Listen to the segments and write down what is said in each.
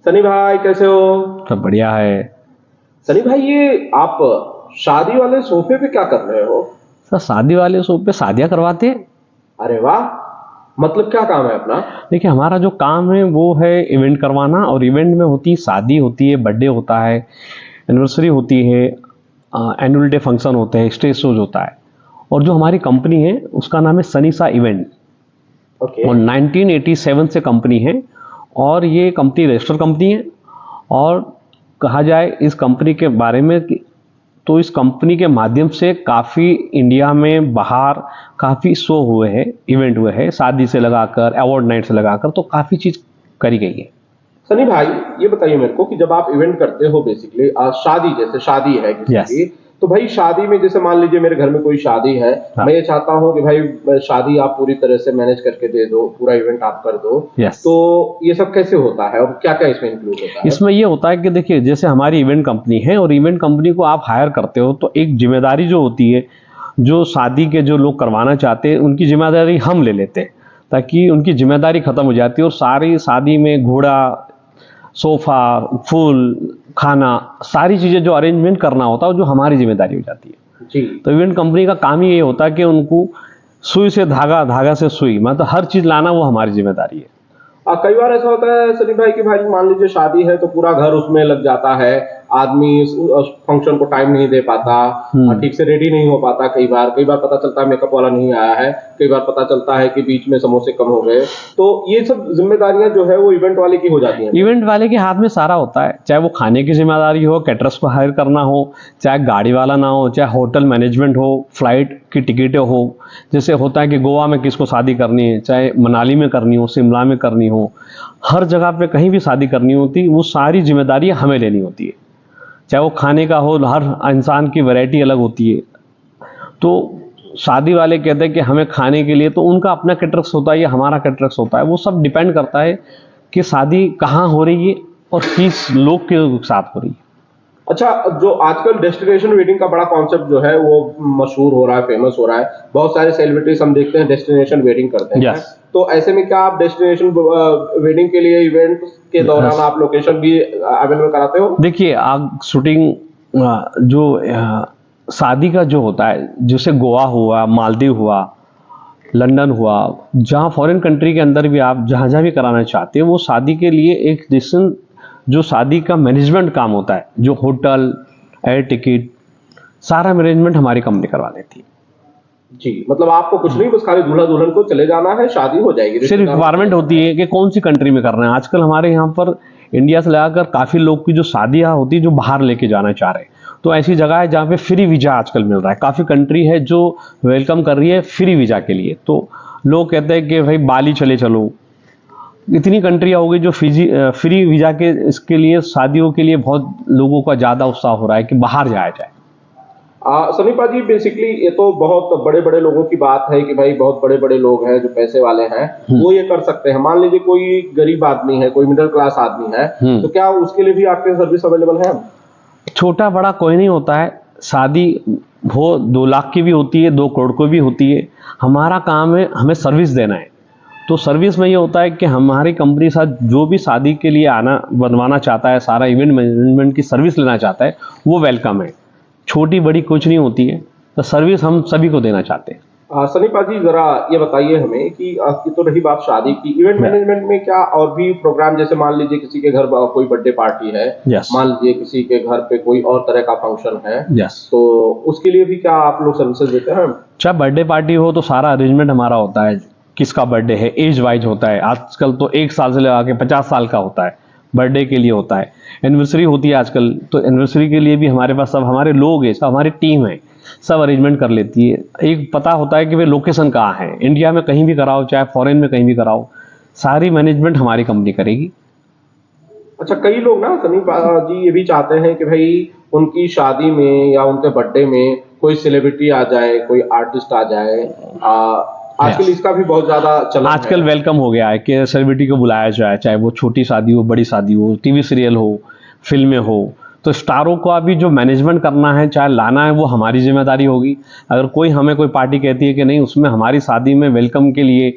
सनी भाई कैसे हो? सब बढ़िया है। सनी भाई ये आप शादी वाले सोफे पे क्या कर रहे हो? सर शादी वाले शो पे शादियां करवाते हैं। अरे वाह, मतलब क्या काम है अपना? देखिए हमारा जो काम है वो है इवेंट करवाना, और इवेंट में होती है शादी, होती है बर्थडे, होता है एनिवर्सरी, होती है एनुअल डे फंक्शन होते हैं, स्टेज शोज होता है। और जो हमारी कंपनी है उसका नाम है सनीसा इवेंट, ओके। और 1987 से कंपनी है, और ये कंपनी रजिस्टर्ड कंपनी है। और कहा जाए इस कंपनी के बारे में तो इस कंपनी के माध्यम से काफ़ी इंडिया में बाहर काफ़ी शो हुए हैं, इवेंट हुए हैं, शादी से लगाकर अवार्ड नाइट से लगाकर, तो काफ़ी चीज़ करी गई है। सनी भाई ये बताइए मेरे को कि जब आप इवेंट करते हो बेसिकली शादी, जैसे शादी है किसी Yes. की, तो भाई शादी में जैसे मान लीजिए मेरे घर में कोई शादी है, हाँ. मैं ये चाहता हूँ कि भाई शादी आप पूरी तरह से मैनेज करके दे दो, पूरा इवेंट आप कर दो। Yes. तो ये सब कैसे होता है और क्या क्या इसमें इंक्लूड होता है? इसमें ये होता है कि देखिए जैसे हमारी इवेंट कंपनी है, और इवेंट कंपनी को आप हायर करते हो तो एक जिम्मेदारी जो होती है, जो शादी के जो लोग करवाना चाहते हैं उनकी जिम्मेदारी हम ले लेते हैं, ताकि उनकी जिम्मेदारी खत्म हो जाती है। और सारी शादी में घोड़ा, सोफा, फूल, खाना, सारी चीज़ें जो अरेंजमेंट करना होता है वो जो हमारी जिम्मेदारी हो जाती है। जी। तो इवेंट कंपनी का काम ही ये होता है कि उनको सुई से धागा, धागा से सुई, मतलब हर चीज़ लाना वो हमारी जिम्मेदारी है। कई बार ऐसा होता है सनी भाई कि भाई मान लीजिए शादी है तो पूरा घर उसमें लग जाता है, आदमी उस फंक्शन को टाइम नहीं दे पाता, ठीक से रेडी नहीं हो पाता। कई बार पता चलता है मेकअप वाला नहीं आया है, कई बार पता चलता है कि बीच में समोसे कम हो गए। तो ये सब जिम्मेदारियां जो है वो इवेंट वाले की हो जाती हैं। इवेंट वाले के हाथ में सारा होता है, चाहे वो खाने की जिम्मेदारी हो, कैटरर्स को हायर करना हो, चाहे गाड़ी वाला ना हो, चाहे होटल मैनेजमेंट हो, फ्लाइट की टिकटें हो। जैसे होता है कि गोवा में किसको शादी करनी है, चाहे मनाली में करनी हो, शिमला में करनी हो, हर जगह पे कहीं भी शादी करनी होती, वो सारी जिम्मेदारी हमें लेनी होती है। चाहे वो खाने का हो, हर इंसान की वैरायटी अलग होती है। तो शादी वाले कहते हैं कि हमें खाने के लिए, तो उनका अपना कैटरर्स होता है या हमारा कैटरर्स होता है, वो सब डिपेंड करता है कि शादी कहाँ हो रही है और किस लोग के साथ हो रही है। अच्छा, जो आजकल डेस्टिनेशन वेडिंग का बड़ा कॉन्सेप्ट जो है वो मशहूर हो रहा है, फेमस हो रहा है, बहुत सारे सेलिब्रिटीज हम देखते हैं डेस्टिनेशन वेडिंग करते हैं। Yes. तो ऐसे में क्या आप डेस्टिनेशन वेडिंग के लिए इवेंट के दौरान Yes. आप लोकेशन भी अवेलेबल कराते हो? देखिए आप शूटिंग जो शादी का जो होता है, जैसे गोवा हुआ, मालदीव हुआ, लंदन हुआ, जहाँ फॉरेन कंट्री के अंदर भी आप जहाँ जहाँ भी कराना चाहते हैं, वो शादी के लिए एक डिसीजन, जो शादी का मैनेजमेंट काम होता है, जो होटल, एयर टिकट, सारा मैनेजमेंट हमारी कंपनी करवा देती है। जी, मतलब आपको कुछ नहीं, बस खाली दूल्हा दुल्हन को चले जाना है, शादी हो जाएगी। सिर्फ रिक्वायरमेंट होती है कि कौन सी कंट्री में करना है। आजकल हमारे यहाँ पर इंडिया से लगाकर काफ़ी लोग की जो शादियाँ होती है जो बाहर लेके जाना चाह रहे हैं, तो ऐसी जगह है जहाँ पे फ्री वीज़ा आजकल मिल रहा है। काफ़ी कंट्री है जो वेलकम कर रही है फ्री वीज़ा के लिए। तो लोग कहते हैं कि भाई बाली चले चलो, इतनी कंट्रियाँ हो गई जो फ्री वीज़ा के इसके लिए, शादियों के लिए बहुत लोगों का ज़्यादा उत्साह हो रहा है कि बाहर जाया जाए। समीपा जी, बेसिकली ये तो बहुत बड़े बड़े लोगों की बात है कि भाई बहुत बड़े बड़े लोग हैं जो पैसे वाले हैं, वो ये कर सकते हैं। मान लीजिए कोई गरीब आदमी है, कोई मिडिल क्लास आदमी है, तो क्या उसके लिए भी आपके सर्विस अवेलेबल है? छोटा बड़ा कोई नहीं होता है, शादी हो 2 लाख की भी होती है, 2 करोड़ की भी होती है। हमारा काम है हमें सर्विस देना है। तो सर्विस में ये होता है कि हमारी कंपनी साथ जो भी शादी के लिए आना बनवाना चाहता है, सारा इवेंट मैनेजमेंट की सर्विस लेना चाहता है, वो वेलकम है। छोटी बड़ी कुछ नहीं होती है, तो सर्विस हम सभी को देना चाहते हैं। सनीपा जी जरा ये बताइए हमें कि ये तो रही बात शादी की, इवेंट मैनेजमेंट में क्या और भी प्रोग्राम, जैसे मान लीजिए किसी के घर कोई बर्थडे पार्टी है, Yes. मान लीजिए किसी के घर पे कोई और तरह का फंक्शन है, Yes. तो उसके लिए भी क्या आप लोग सर्विसेज देते हैं? चाहे बर्थडे पार्टी हो तो सारा अरेंजमेंट हमारा होता है। किसका बर्थडे है, एज वाइज होता है। आजकल तो 1 साल से लगा के 50 साल का होता है, बर्थडे के लिए होता है। एनिवर्सरी होती है आजकल, तो एनिवर्सरी के लिए भी हमारे पास सब हमारे लोग हैं, सब हमारी टीम है, सब अरेंजमेंट कर लेती है। एक पता होता है कि भाई लोकेशन कहाँ है, इंडिया में कहीं भी कराओ, चाहे फॉरेन में कहीं भी कराओ, सारी मैनेजमेंट हमारी कंपनी करेगी। अच्छा, कई लोग ना सनीपा जी ये भी चाहते हैं कि भाई उनकी शादी में या उनके बर्थडे में कोई सेलिब्रिटी आ जाए, कोई आर्टिस्ट आ जाए। आजकल इसका भी बहुत ज्यादा चलन आजकल है। वेलकम हो गया है कि सेलिब्रिटी को बुलाया जाए, चाहे वो छोटी शादी हो, बड़ी शादी हो, टीवी सीरियल हो, फिल्में हो। तो स्टारों को अभी जो मैनेजमेंट करना है, चाहे लाना है, वो हमारी जिम्मेदारी होगी। अगर कोई हमें कोई पार्टी कहती है कि नहीं उसमें हमारी शादी में वेलकम के लिए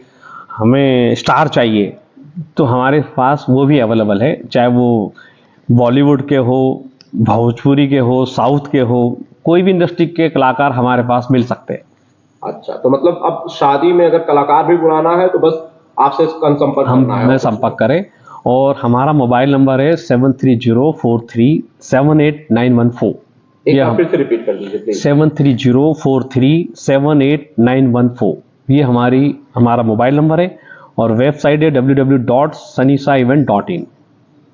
हमें स्टार चाहिए, तो हमारे पास वो भी अवेलेबल है, चाहे वो बॉलीवुड के हो, भोजपुरी के हो, साउथ के हो, कोई भी इंडस्ट्री के कलाकार हमारे पास मिल सकते हैं। अच्छा, तो मतलब अब शादी में अगर कलाकार भी बुलाना है तो बस आपसे संपर्क करना है हमें ऑफिस में। संपर्क करें। और हमारा मोबाइल नंबर है 7304378914। एक ये बार हम फिर से रिपीट कर दीजिए प्लीज। 7304378914, ये हमारा मोबाइल नंबर है। और वेबसाइट है www.sanishaevent.in।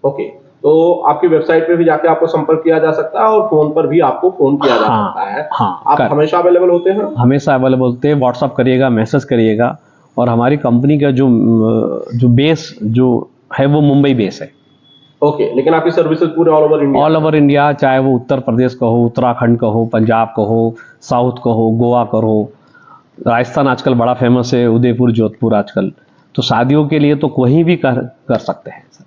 ओके, तो आपकी वेबसाइट पे भी जाके आपको संपर्क किया जा सकता है और फोन पर भी आपको फोन किया जा सकता है। आप हमेशा अवेलेबल होते हैं? हमेशा अवेलेबल होते हैं। व्हाट्सअप करिएगा, मैसेज करिएगा। और हमारी कंपनी का जो बेस जो है वो मुंबई बेस है। ओके, लेकिन आपकी सर्विसेज पूरे all over India? All over India, चाहे वो उत्तर प्रदेश का हो, उत्तराखंड का हो, पंजाब का हो, साउथ का हो, गोवा का हो, राजस्थान आजकल बड़ा फेमस है, उदयपुर, जोधपुर आजकल। तो शादियों के लिए तो कहीं भी कर सकते हैं सर।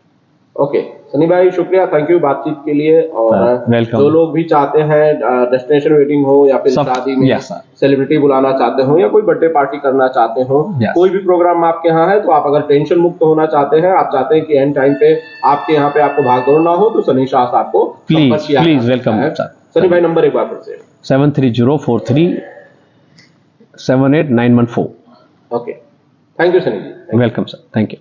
ओके सनी भाई, शुक्रिया, थैंक यू बातचीत के लिए। और वेलकम। जो लोग भी चाहते हैं डेस्टिनेशन वेडिंग हो या फिर शादी में सेलिब्रिटी बुलाना चाहते हो या कोई बर्थडे पार्टी करना चाहते हो, कोई भी प्रोग्राम आपके यहाँ है, तो आप अगर टेंशन मुक्त होना चाहते हैं, आप चाहते हैं कि एंड टाइम पे आपके यहाँ पे आपको भागदौड़ ना हो, तो सनी शाह साहब को संपर्क किया जा सकता है। Please welcome sir. सनी भाई, नंबर एक बार फिर से। 7304378914। Okay, thank you Sunny ji. Welcome sir, thank you.